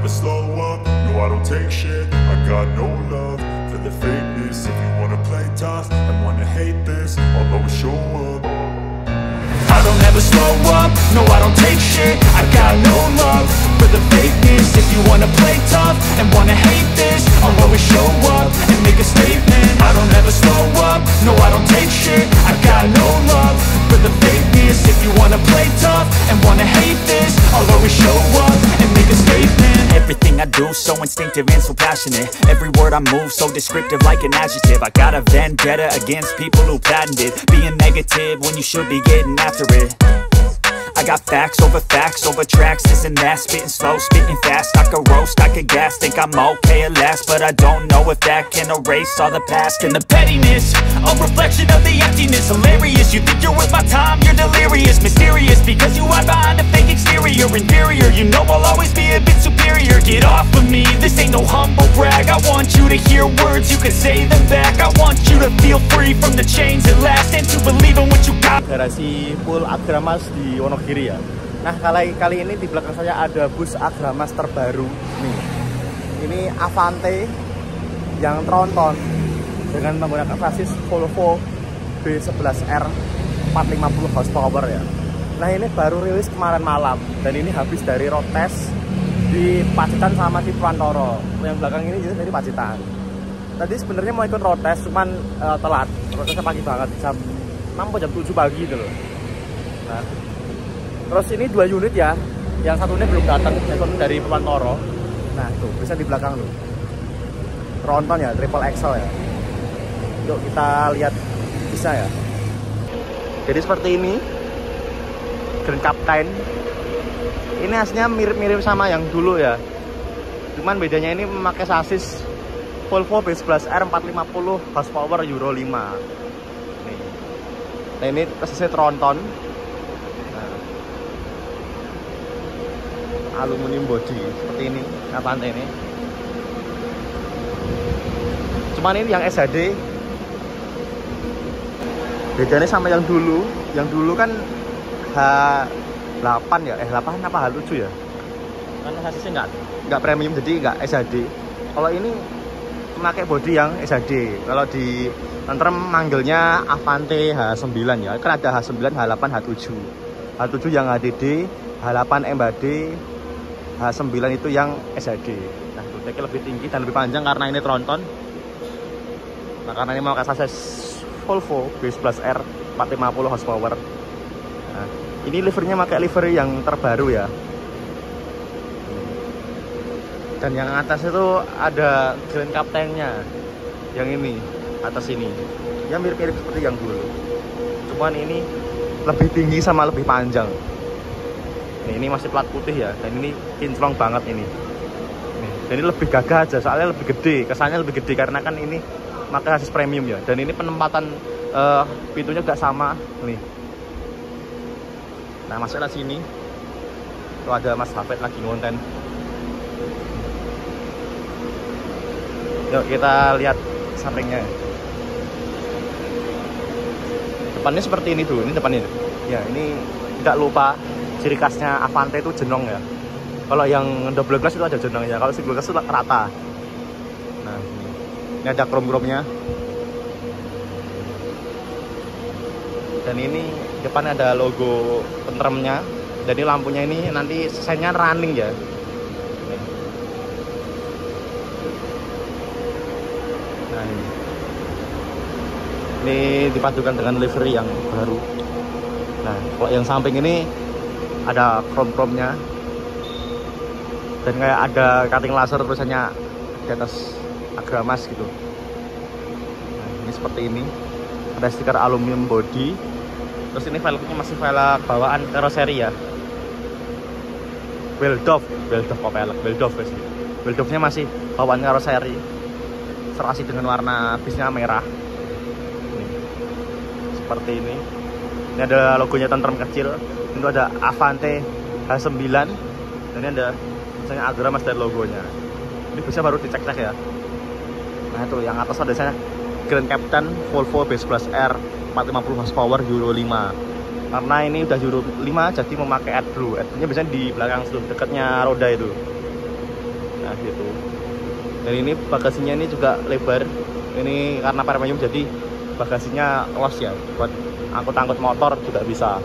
never slow up, no I don't take shit. I got no love for the fakeness. If you wanna play tough and wanna hate this, I'll always show up. I don't ever slow up, no I don't take shit. I got no love for the fakeness. If you wanna play tough and wanna hate this, I'll always show up and make a statement. I don't ever slow up, no I don't take shit. I got no love for the fakeness. If you wanna play tough and wanna hate this, I'll always show up and make a statement. Everything I do so instinctive and so passionate. Every word I move so descriptive like an adjective. I got a vendetta against people who patented being negative when you should be getting after it. I got facts over tracks, this and that. Spitting slow, spitting fast. I could roast, I could gas. Think I'm okay at last, but I don't know if that can erase all the past. And the pettiness, a reflection of the emptiness. Hilarious, you think you're worth my time, you're delirious. Mysterious, because you hide behind a fake exterior. Inferior, you know I'll always be a bit superior. Get off of me, this ain't no humble brag. I want you to hear words, you can say them back. I want you to feel free from the chains at last, and to believe in what you got. Garasi full Agramas di Wonogiri ya. Nah kali ini di belakang saya ada bus Agramas terbaru nih. Ini Avante yang tronton dengan menggunakan chassis Volvo B11R 450 horsepower ya. Nah ini baru rilis kemarin malam dan ini habis dari road test di Pacitan sama di Purwantoro. Yang belakang ini juga dari Pacitan. Tadi sebenarnya mau ikut road test cuman telat. Road testnya pagi banget, jam 6 atau jam 7 pagi gitu loh. Nah, terus ini 2 unit ya. Yang satunya belum datang, yang satu dari Purwantoro. Nah, tuh bisa di belakang tuh. Tronton ya, triple axle ya. Yuk kita lihat bisa ya. Jadi seperti ini. Grand Captain. Ini aslinya mirip-mirip sama yang dulu ya. Cuman bedanya ini memakai chassis Volvo B11R 450 horsepower Euro 5. Nih. Nah ini chassisnya tronton. Nah. Aluminium body seperti ini, Avante ini. Cuman ini yang SHD. Bedanya sama yang dulu. Yang dulu kan H8 ya, H8 apa H7 ya? Karena chassisnya nggak premium jadi nggak SHD. Kalau ini memakai body yang SHD. Kalau di Tentrem manggilnya Avante H9 ya. Kan ada H9, H8, H7. H7 yang HDD, H8 MHD, H9 itu yang SHD. Nah, decknya lebih tinggi dan lebih panjang karena ini tronton. Nah, karena ini memakai chassis Volvo B11R 450 horsepower. Nah, ini livernya pakai livery yang terbaru ya. Dan yang atas itu ada Grand Captain-nya. Yang ini, atas ini. Ya mirip-mirip seperti yang dulu. Cuman ini lebih tinggi sama lebih panjang. Ini masih plat putih ya. Dan ini kinclong banget ini. Dan ini lebih gagah aja, soalnya lebih gede. Kesannya lebih gede karena kan ini pakai chassis premium ya. Dan ini penempatan pintunya gak sama. Nih. Nah masuklah sini. Tuh ada Mas Hafid lagi ngonten. Yuk kita lihat sampingnya. Depannya seperti ini tuh, ini depannya. Ya ini tidak lupa ciri khasnya Avante itu jenong ya. Kalau yang double glass itu ada jenongnya, kalau single glass itu rata. Nah ini ada chrome-chrome-nya. Dan ini depannya ada logo Tentremnya. Dan ini lampunya ini nanti senya running ya. Nah ini dipadukan dengan livery yang baru. Nah kalau yang samping ini ada chrome-chrome-nya. Dan kayak ada cutting laser tulisannya di atas Agramas gitu. Nah ini seperti ini. Ada stiker aluminium body. Terus ini velgnya masih velg bawaan karoseri ya. Beldov kok velg, Beldov guys. Beldovnya masih bawaan karoseri. Serasi dengan warna bisnya merah. Nih. Seperti ini. Ini ada logonya Tentrem kecil. Itu ada Avante H9. Dan ini ada misalnya Agramas dan logonya. Ini bisa baru dicek-cek ya. Nah itu yang atas ada misalnya Grand Captain Volvo B11R 450 horsepower Euro 5. Karena ini udah Euro 5 jadi memakai AdBlue. AdBlue-nya biasanya di belakang situ, dekatnya roda itu. Nah gitu. Dan ini bagasinya ini juga lebar. Ini karena premium jadi bagasinya luas ya, buat angkut-angkut motor juga bisa.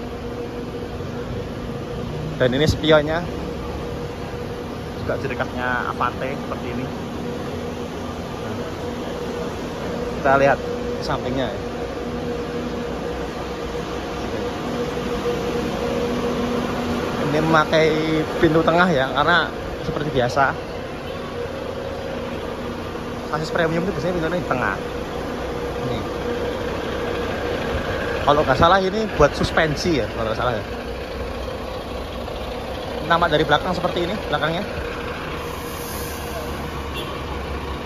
Dan ini spionnya juga ciri khasnya Avante seperti ini. Nah, kita lihat sampingnya ya. Ini memakai pintu tengah ya, karena seperti biasa sasis premium itu biasanya pintunya di tengah. Ini kalau nggak salah ini buat suspensi ya, kalau nggak salah ya. Nama dari belakang seperti ini, belakangnya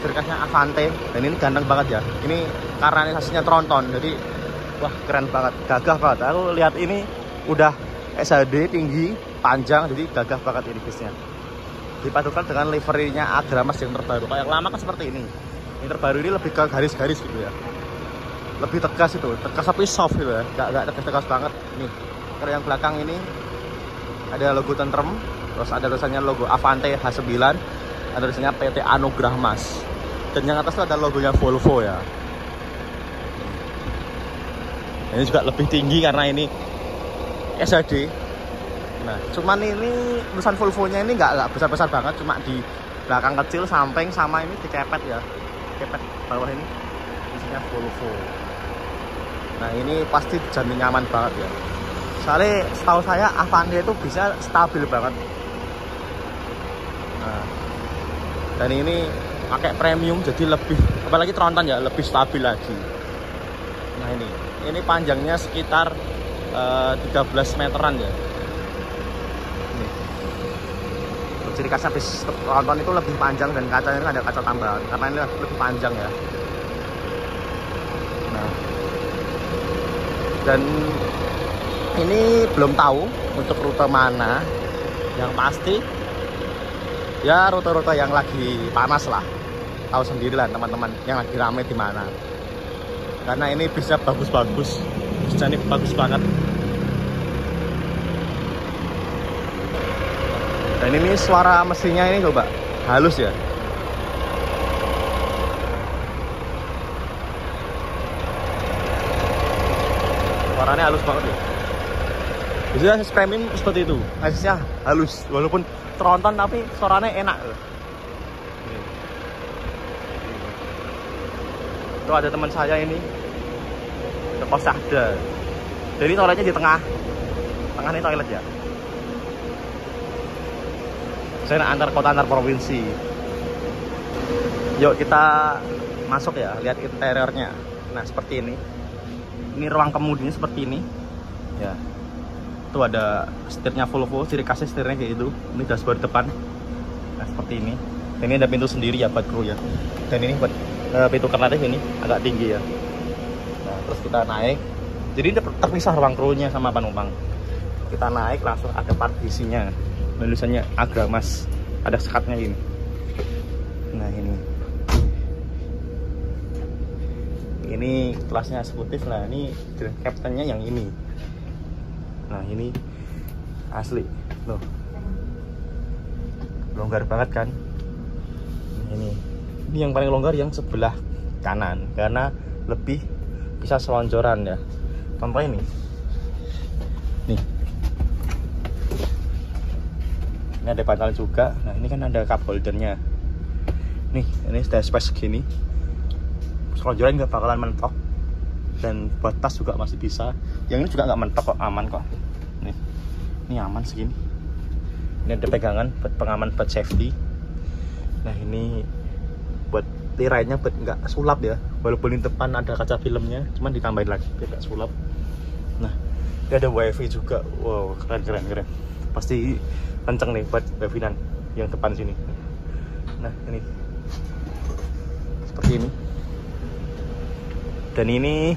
ciri khasnya Avante. Dan ini ganteng banget ya, ini karena ini sasisnya tronton, jadi wah keren banget, gagah banget. Aku lihat ini udah SHD tinggi, panjang, jadi gagah banget ini bisnya. Dipadukan dengan liverynya Agramas yang terbaru. Kayak lama kan seperti ini. Ini terbaru ini lebih ke garis-garis gitu ya. Lebih tegas itu, tegas tapi soft gitu ya. Gak tegas-tegas banget. Nih, kalau yang belakang ini ada logo Tentrem, terus ada tulisannya logo Avante H9, ada tulisannya PT Anugrah Mas. Dan yang atas itu ada logonya Volvo ya. Ini juga lebih tinggi karena ini SHD. Nah, cuman ini tulisan Volvo-nya ini nggak besar-besar banget, cuma di belakang kecil, samping sama ini dikepet ya, kepet bawah ini isinya Volvo. Nah, ini pasti jamin nyaman banget ya. Soalnya setahu saya Avante itu bisa stabil banget. Nah, dan ini pakai premium jadi lebih, apalagi tronton ya, lebih stabil lagi. Nah, ini panjangnya sekitar 13 meteran ya. Ciri khasnya bis tronton itu lebih panjang dan kacanya ini ada kaca tambahan karena ini lebih panjang ya. Nah, dan ini belum tahu untuk rute mana. Yang pasti ya rute-rute yang lagi panas lah. Tahu sendiri lah teman-teman yang lagi rame di mana. Karena ini bisa bagus-bagus, bisa ini bagus banget. Dan ini suara mesinnya ini coba halus ya. Suaranya halus banget ya. Biasanya sasis premium seperti itu, sasisnya halus, walaupun tronton tapi suaranya enak. Itu ada teman saya ini ke Posada. Jadi toiletnya di tengah ini toilet ya. Saya antar kota antar provinsi. Yuk kita masuk ya, lihat interiornya. Nah seperti ini. Ini ruang kemudinya seperti ini. Ya. Itu ada setirnya Volvo, ciri khasnya setirnya kayak itu. Ini dashboard depan. Nah seperti ini. Ini ada pintu sendiri ya buat kru ya. Dan ini buat pintu alternatif ini agak tinggi ya. Nah terus kita naik. Jadi terpisah ruang krunya sama penumpang. Kita naik langsung ada partisinya. Tulisannya Agramas, ada sekatnya ini. Nah ini kelasnya eksekutif. Nah ini kaptennya yang ini. Nah ini asli loh, longgar banget kan. Ini yang paling longgar yang sebelah kanan karena lebih bisa selonjoran ya. Contoh ini nih, ini ada bantal juga. Nah ini kan ada cup holdernya nih. Ini sudah space segini, selonjoran nggak bakalan mentok, dan buat tas juga masih bisa. Yang ini juga nggak mentok kok, aman kok. Nih ini aman segini. Ini ada pegangan buat pengaman, buat safety. Nah ini buat tirainya buat nggak sulap ya, walaupun di depan ada kaca filmnya, cuman ditambahin lagi biar nggak sulap. Nah ini ada wifi juga. Wow keren. Pasti kenceng nih buat wifi-an yang depan sini. Nah ini seperti ini. Dan ini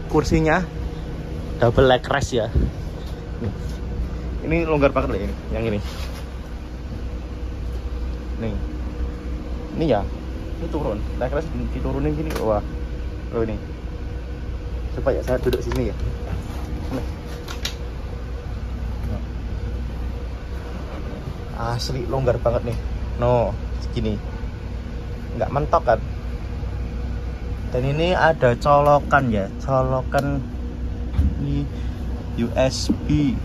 kursinya double leg rest ya. Ini longgar banget loh ini, yang ini. Nih ini ya, ini turun leg rest, diturunin gini. Wah loh ini. Coba ya saya duduk sini ya. Nih. Asli longgar banget nih. No. segini, nggak mentok kan. Dan ini ada colokan ya, colokan ini USB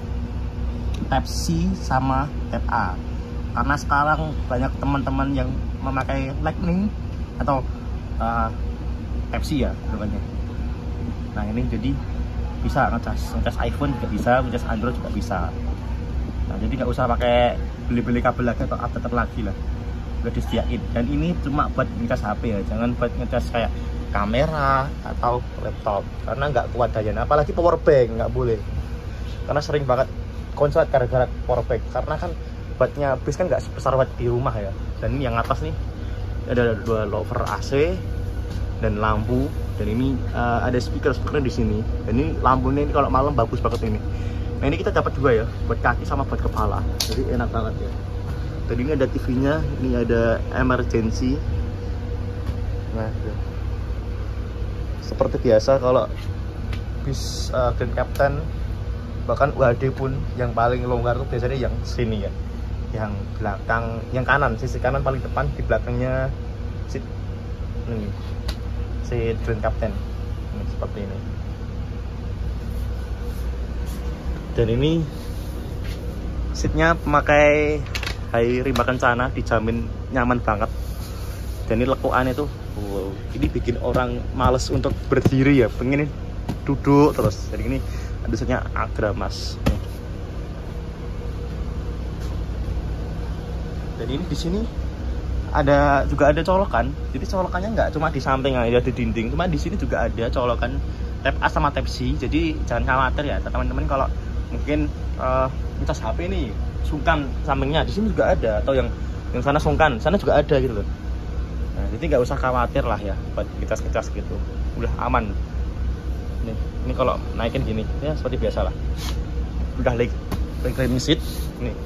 Type-C sama Type-A. Karena sekarang banyak teman-teman yang memakai Lightning atau Type-C ya namanya. Nah ini jadi bisa ngecas iPhone juga bisa, ngecas Android juga bisa. Nah jadi nggak usah pakai beli-beli kabel lagi atau adapter lagi lah, udah disediain. Dan ini cuma buat ngecas HP ya, jangan buat ngecas kayak kamera atau laptop karena nggak kuat dayanya. Apalagi power bank nggak boleh, karena sering banget konslet gara-gara power bank. Karena kan buatnya bis kan nggak sebesar buat di rumah ya. Dan ini yang atas nih ada 2 lover AC dan lampu, dan ini ada speakernya di sini. Dan ini lampunya ini kalau malam bagus banget ini. Nah ini kita dapat 2 ya, buat kaki sama buat kepala, jadi enak banget ya. Dan ini ada TV-nya, ini ada emergency. Nah seperti biasa kalau bis Grand Captain, bahkan UHD pun yang paling longgar itu biasanya yang sini ya, yang belakang, yang kanan, sisi kanan paling depan, di belakangnya seat ini, seat Grand Captain ini, seperti ini. Dan ini seatnya memakai high rimba kencana, dijamin nyaman banget. Dan ini lekuannya tuh wow, ini bikin orang males untuk berdiri ya, pengen duduk terus. Jadi ini ada seatnya Agramas. Dan ini di sini juga ada colokan. Jadi colokannya nggak cuma di samping aja di dinding, cuma di sini juga ada colokan Type-A sama Type-C. Jadi jangan khawatir ya teman-teman, kalau mungkin ngecas HP ini sungkan sampingnya, di sini juga ada, atau yang sana sungkan, sana juga ada gitu loh. Nah, jadi nggak usah khawatir lah ya buat ngecas gitu, udah aman. Ini kalau naikin gini ya seperti biasa lah, udah reclining seat nih.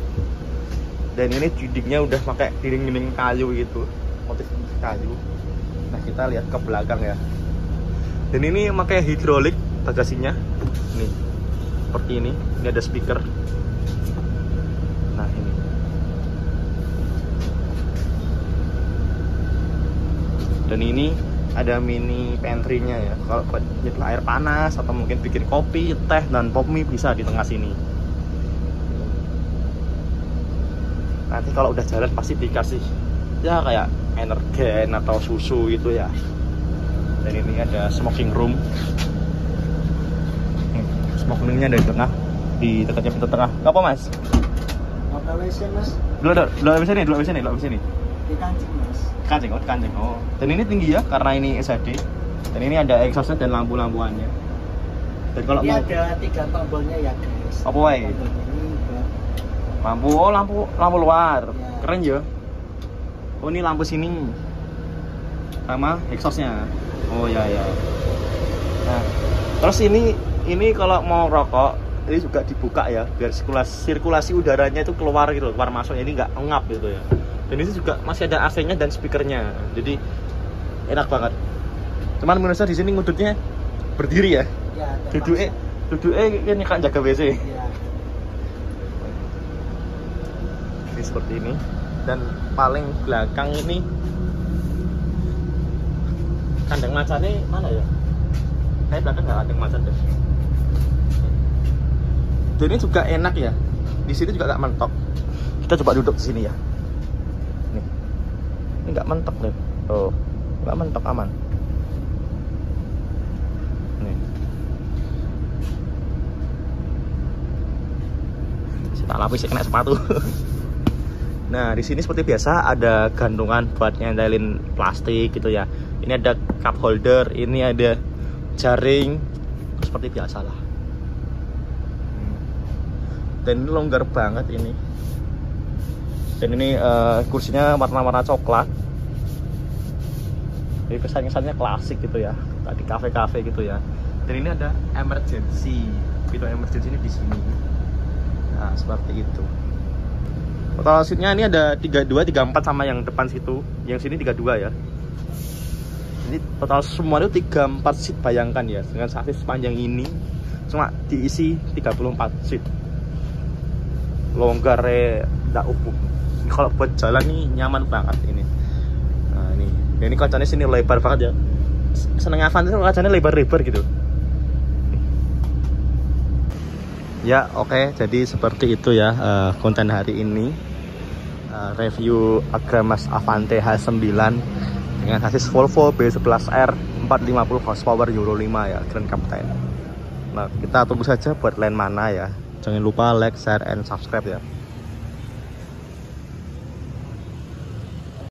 Dan ini dindingnya udah pakai dinding kayu gitu, motif kayu. Nah kita lihat ke belakang ya, dan ini pakai hidrolik bagasinya nih, seperti ini ada speaker. Nah ini dan ini ada mini pantry-nya ya, kalau buat nyetel air panas atau mungkin bikin kopi, teh, dan pop mie bisa di tengah sini. Nanti kalau udah jalan pasti dikasih ya kayak energen atau susu gitu ya. Dan ini ada smoking room. Smoking roomnya ada di tengah, di dekatnya pintu tengah. Apa mas? Apa WC mas? Dulu WC nih. Di kancing mas. Kancing. Oh. Dan ini tinggi ya karena ini SHD. Dan ini ada exhaustnya dan lampu-lampuannya. Dan kalau ini mau ada 3 tombolnya ya guys. apa wae? Lampu, oh lampu luar. Ya. Keren ya. Oh ini lampu sini sama exhaustnya. Oh ya. Nah, terus ini kalau mau rokok ini juga dibuka ya, biar sirkulasi udaranya itu keluar gitu, keluar masuk. Ini nggak ngap gitu ya. Dan ini juga masih ada AC-nya dan speakernya, jadi enak banget. Cuman menurut saya di sini ngudutnya berdiri ya. Ya, Duduknya ini kan jaga WC. ya. Ini seperti ini. Dan paling belakang ini kandang macannya mana ya? Kayak belakang nggak kandang macan deh. Dan ini juga enak ya. Di sini juga nggak mentok. Kita coba duduk di sini ya. Nih. Ini nggak mentok nih. Oh, nggak mentok, aman. Nih. Kita lapis kena sepatu. Nah, di sini seperti biasa ada gantungan buat nyantelin plastik gitu ya. Ini ada cup holder, ini ada jaring, seperti biasa lah. Dan ini longgar banget ini. Dan ini kursinya warna-warna coklat. Jadi kesannya klasik gitu ya, di kafe-kafe gitu ya. Dan ini ada emergency, pintu emergency ini di sini. Nah, seperti itu. Total seatnya ini ada 32, 34 sama yang depan situ. Yang sini 32 ya. Jadi total semua itu 34 seat, bayangkan ya, dengan sasis sepanjang ini cuma diisi 34 seat. Longgar tidak umum. kalau buat jalan nih nyaman banget ini. Nah ini kacanya sini lebar banget ya. Seneng Avante tuh kacanya lebar-lebar gitu. Ya oke, jadi seperti itu ya konten hari ini. Review Agramas Avante H9 dengan chassis Volvo B11R 450 horsepower Euro 5 ya, Grand Captain. Nah kita tunggu saja buat lain mana ya. Jangan lupa like, share, and subscribe ya.